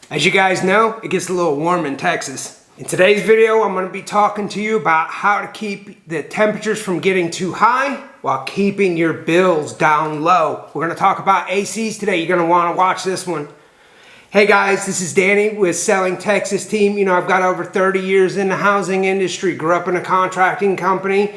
As you guys know, it gets a little warm in Texas. In today's video, I'm going to be talking to you about how to keep the temperatures from getting too high while keeping your bills down low. We're going to talk about ACs today. You're going to want to watch this one. Hey guys, this is Danny with Selling Texas Team. You know, I've got over 30 years in the housing industry, grew up in a contracting company,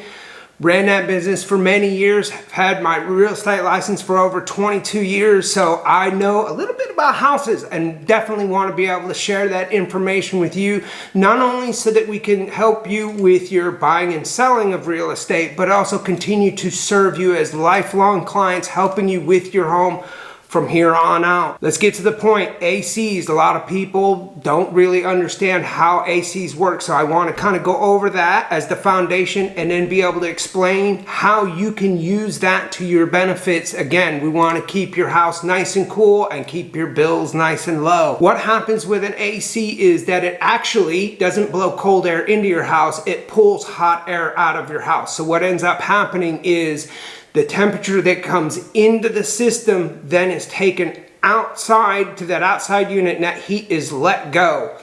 ran that business for many years, have had my real estate license for over 22 years, so I know a little bit about houses and definitely want to be able to share that information with you, not only so that we can help you with your buying and selling of real estate, but also continue to serve you as lifelong clients, helping you with your home from here on out. Let's get to the point. ACs, a lot of people don't really understand how ACs work, so I want to kind of go over that as the foundation and then be able to explain how you can use that to your benefits. Again, we want to keep your house nice and cool and keep your bills nice and low. What happens with an AC is that it actually doesn't blow cold air into your house, it pulls hot air out of your house. So what ends up happening is the temperature that comes into the system then is taken outside to that outside unit and that heat is let go.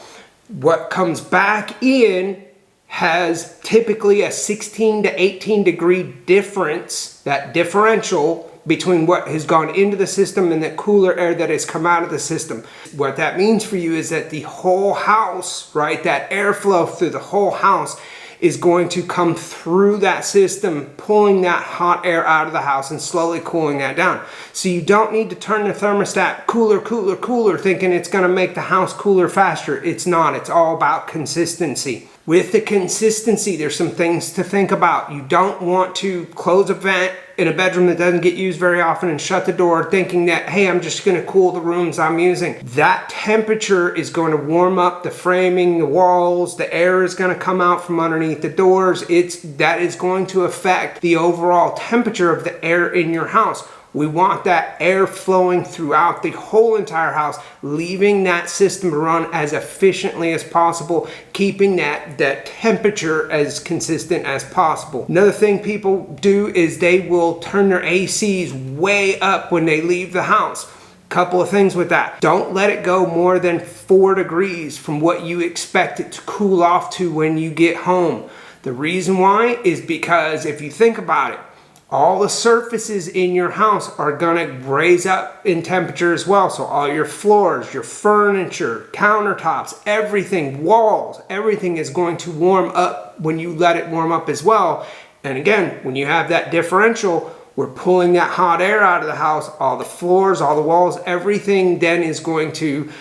What comes back in has typically a 16 to 18 degree difference, that differential between what has gone into the system and the cooler air that has come out of the system. What that means for you is that the whole house, right, that airflow through the whole house is going to come through that system, pulling that hot air out of the house and slowly cooling that down. So you don't need to turn the thermostat cooler, cooler, cooler, thinking it's gonna make the house cooler faster. It's not, it's all about consistency. With the consistency, there's some things to think about. You don't want to close a vent in a bedroom that doesn't get used very often and shut the door thinking that, hey, I'm just gonna cool the rooms I'm using. That temperature is going to warm up the framing, the walls, the air is gonna come out from underneath the doors. That is going to affect the overall temperature of the air in your house. We want that air flowing throughout the whole entire house, leaving that system to run as efficiently as possible, keeping that temperature as consistent as possible. Another thing people do is they will turn their ACs way up when they leave the house. Couple of things with that. Don't let it go more than 4 degrees from what you expect it to cool off to when you get home. The reason why is because if you think about it, all the surfaces in your house are gonna raise up in temperature as well. So all your floors, your furniture, countertops, everything, walls, everything is going to warm up when you let it warm up as well. And again, when you have that differential, we're pulling that hot air out of the house, all the floors, all the walls, everything then is going to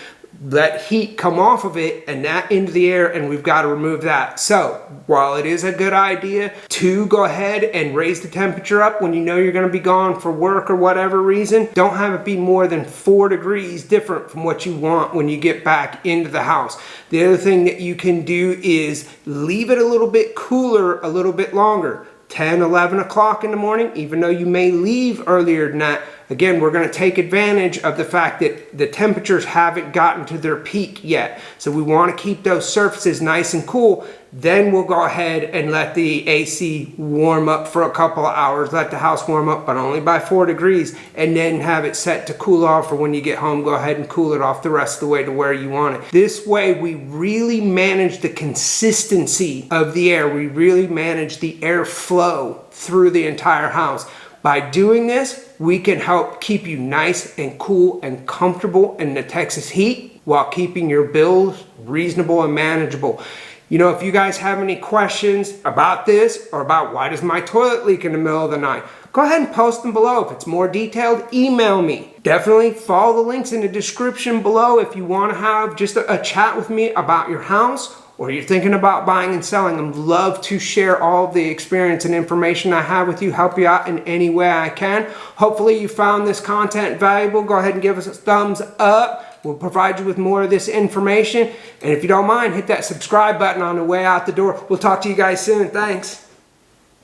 let heat come off of it and that into the air, and we've got to remove that. So while it is a good idea to go ahead and raise the temperature up when you know you're going to be gone for work or whatever reason, don't have it be more than 4 degrees different from what you want when you get back into the house. The other thing that you can do is leave it a little bit cooler a little bit longer. 10, 11 o'clock in the morning, even though you may leave earlier than that. Again, we're going to take advantage of the fact that the temperatures haven't gotten to their peak yet. So we want to keep those surfaces nice and cool. Then we'll go ahead and let the AC warm up for a couple of hours, let the house warm up, but only by 4 degrees, and then have it set to cool off, or when you get home, go ahead and cool it off the rest of the way to where you want it. This way, we really manage the consistency of the air. We really manage the airflow through the entire house. By doing this, we can help keep you nice and cool and comfortable in the Texas heat while keeping your bills reasonable and manageable. You know, if you guys have any questions about this or about why does my toilet leak in the middle of the night, go ahead and post them below. If it's more detailed, email me. Definitely follow the links in the description below if you want to have just a chat with me about your house, or you're thinking about buying and selling. I'd love to share all the experience and information I have with you, help you out in any way I can. Hopefully you found this content valuable. Go ahead and give us a thumbs up. We'll provide you with more of this information. And if you don't mind, hit that subscribe button on the way out the door. We'll talk to you guys soon. Thanks.